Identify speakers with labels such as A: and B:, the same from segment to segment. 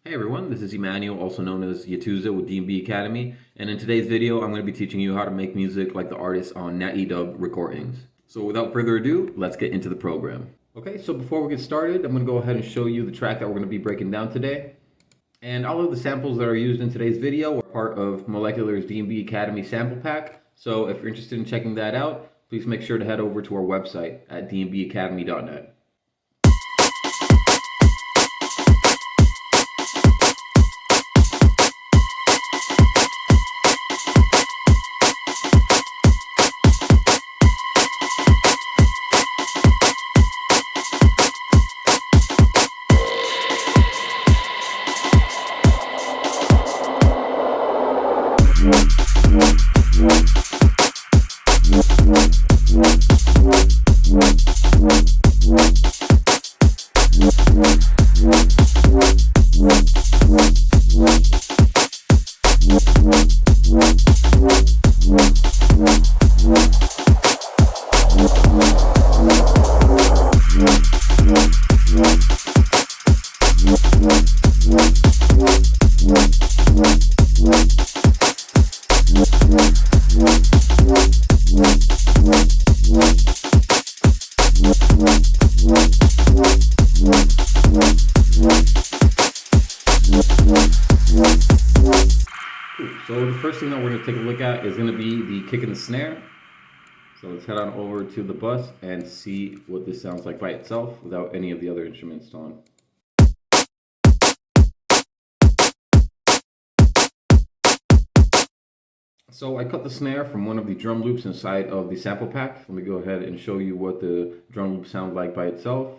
A: Hey everyone, this is Emmanuel, also known as Yatuza with D&B Academy, and in today's video I'm going to be teaching you how to make music like the artists on Natty Dub Recordings. So without further ado, let's get into the program. Okay, so before we get started, I'm going to go ahead and show you the track that we're going to be breaking down today. And all of the samples that are used in today's video are part of Molecular's D&B Academy sample pack, so if you're interested in checking that out, please make sure to head over to our website at dnbacademy.net. So the first thing that we're going to take a look at is going to be the kick and the snare. So let's head on over to the bus and see what this sounds like by itself without any of the other instruments on. So I cut the snare from one of the drum loops inside of the sample pack. Let me go ahead and show you what the drum loop sounds like by itself.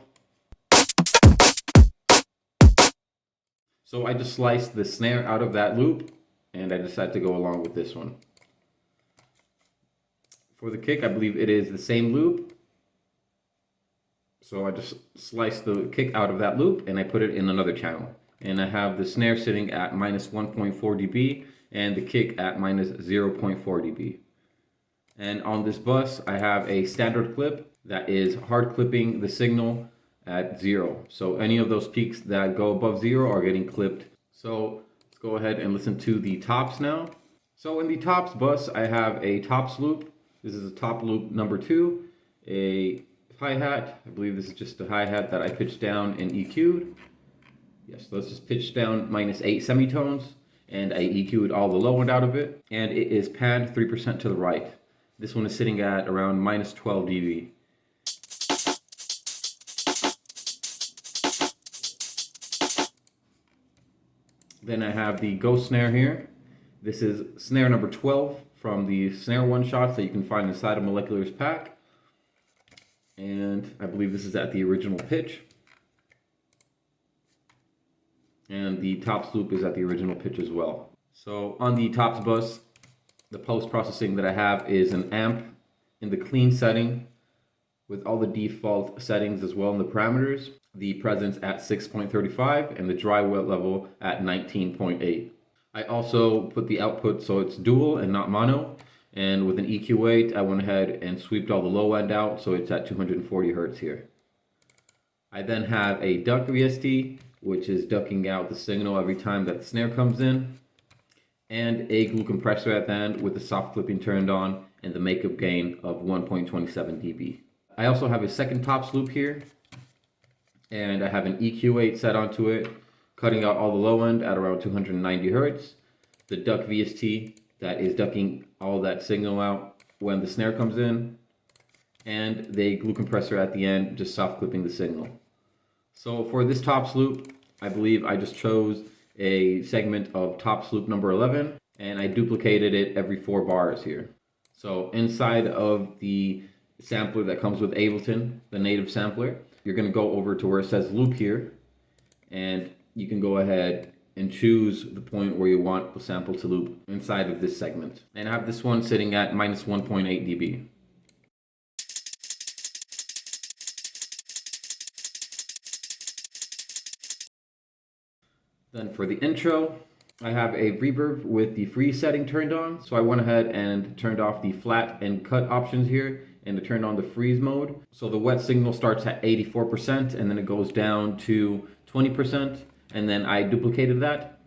A: So I just sliced the snare out of that loop, and I decided to go along with this one. For the kick, I believe it is the same loop. So I just sliced the kick out of that loop and I put it in another channel. And I have the snare sitting at minus 1.4 dB and the kick at minus 0.4 dB. And on this bus, I have a standard clip that is hard clipping the signal at 0. So any of those peaks that go above 0 are getting clipped. So let's go ahead and listen to the tops now. So in the tops bus, I have a tops loop. This is a top loop number 2, a hi-hat. I believe this is just a hi-hat that I pitched down and EQ'd. Yes, let's just pitch down minus 8 semitones, and I EQ'd all the low end out of it, and it is panned 3% to the right. This one is sitting at around minus 12 dB. Then I have the ghost snare here. This is snare number 12 from the snare one-shots that you can find inside of Molecular's pack. And I believe this is at the original pitch. And the tops loop is at the original pitch as well. So on the tops bus, the post-processing that I have is an amp in the clean setting with all the default settings as well in the parameters. The presence at 6.35 and the dry wet level at 19.8. I also put the output so it's dual and not mono, and with an EQ8 I went ahead and sweeped all the low end out so it's at 240 Hertz here. I then have a duck VST, which is ducking out the signal every time that the snare comes in, and a glue compressor at the end with the soft clipping turned on and the makeup gain of 1.27 dB. I also have a second tops loop here, and I have an EQ8 set onto it, cutting out all the low end at around 290 Hertz. The duck VST that is ducking all that signal out when the snare comes in, and the glue compressor at the end just soft clipping the signal. So for this tops loop, I believe I just chose a segment of tops loop number 11, and I duplicated it every 4 bars here. So inside of the sampler that comes with Ableton, the native sampler, you're going to go over to where it says loop here, and you can go ahead and choose the point where you want the sample to loop inside of this segment. And I have this one sitting at minus 1.8 dB. Then for the intro, I have a reverb with the freeze setting turned on. So I went ahead and turned off the flat and cut options here and to turn on the freeze mode. So the wet signal starts at 84% and then it goes down to 20%. and then I duplicated that.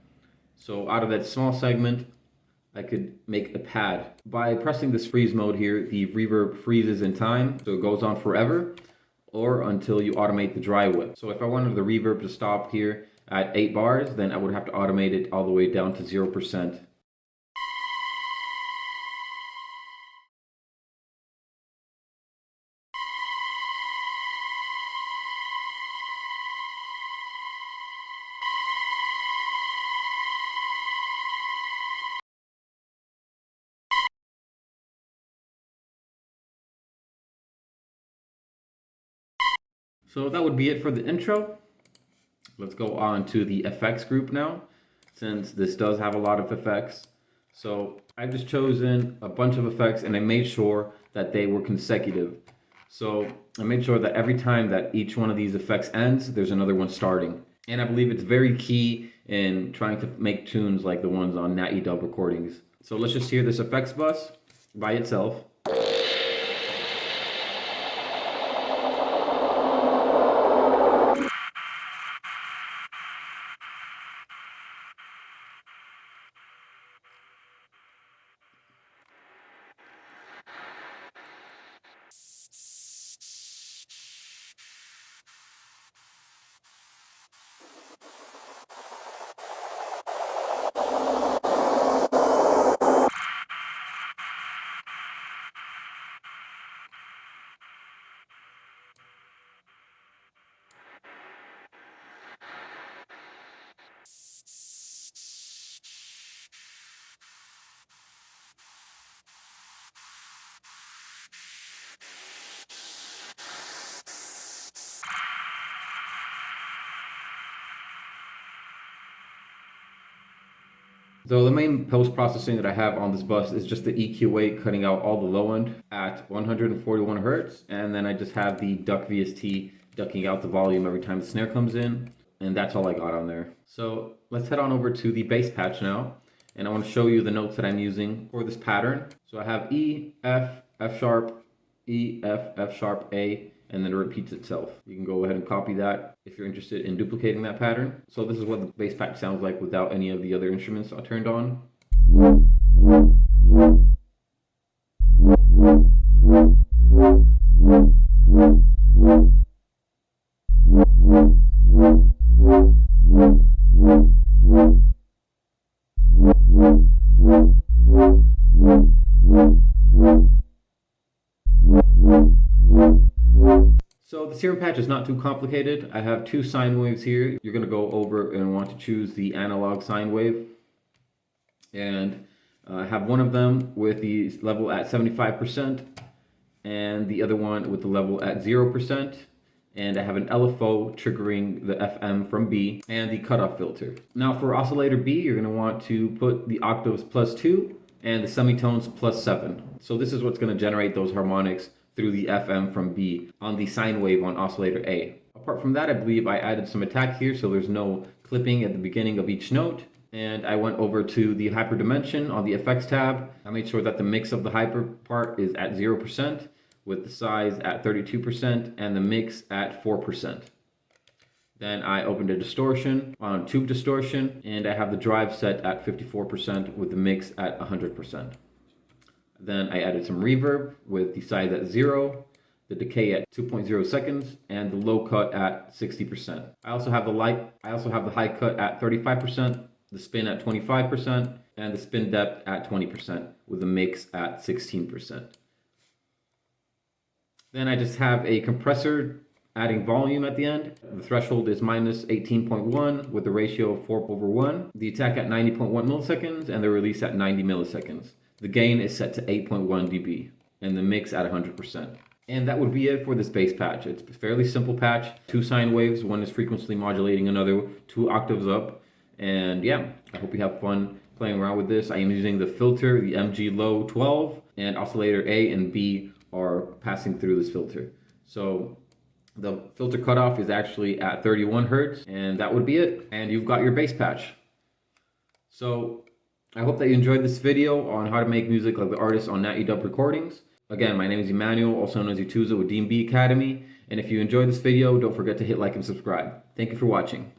A: So out of that small segment, I could make a pad. By pressing this freeze mode here, the reverb freezes in time, so it goes on forever, or until you automate the dry whip. So if I wanted the reverb to stop here at 8 bars, then I would have to automate it all the way down to 0%. So that would be it for the intro. Let's go on to the effects group now, since this does have a lot of effects. So I've just chosen a bunch of effects and I made sure that they were consecutive. So I made sure that every time that each one of these effects ends, there's another one starting. And I believe it's very key in trying to make tunes like the ones on Natty Dub Recordings. So let's just hear this effects bus by itself. So the main post-processing that I have on this bus is just the EQA cutting out all the low end at 141 Hertz. And then I just have the duck VST ducking out the volume every time the snare comes in. And that's all I got on there. So let's head on over to the bass patch now. And I want to show you the notes that I'm using for this pattern. So I have E, F, F sharp, E, F, F sharp, A, and then it repeats itself. You can go ahead and copy that if you're interested in duplicating that pattern. So this is what the bass patch sounds like without any of the other instruments turned on. So the Serum patch is not too complicated. I have two sine waves here. You're going to go over and want to choose the analog sine wave. And I have one of them with the level at 75% and the other one with the level at 0%. And I have an LFO triggering the FM from B and the cutoff filter. Now for oscillator B, you're going to want to put the octaves +2 and the semitones +7. So this is what's going to generate those harmonics through the FM from B on the sine wave on oscillator A. Apart from that, I believe I added some attack here so there's no clipping at the beginning of each note. And I went over to the hyper dimension on the effects tab. I made sure that the mix of the hyper part is at 0% with the size at 32% and the mix at 4%. Then I opened a distortion on tube distortion and I have the drive set at 54% with the mix at 100%. Then I added some reverb with the size at 0, the decay at 2.0 seconds, and the low cut at 60%. I also have the high cut at 35%, the spin at 25%, and the spin depth at 20% with the mix at 16%. Then I just have a compressor adding volume at the end. The threshold is -18.1 with the ratio of 4/1. The attack at 90.1 milliseconds and the release at 90 milliseconds. The gain is set to 8.1 dB and the mix at 100%. And that would be it for this bass patch. It's a fairly simple patch. Two sine waves, one is frequency modulating another 2 octaves up. And yeah, I hope you have fun playing around with this. I am using the filter, the MG Low 12, and oscillator A and B are passing through this filter. So the filter cutoff is actually at 31 Hertz, and that would be it. And you've got your bass patch. So I hope that you enjoyed this video on how to make music like the artist on Natty Dub Recordings. Again, my name is Emmanuel, also known as Utuza with DMB Academy. And if you enjoyed this video, don't forget to hit like and subscribe. Thank you for watching.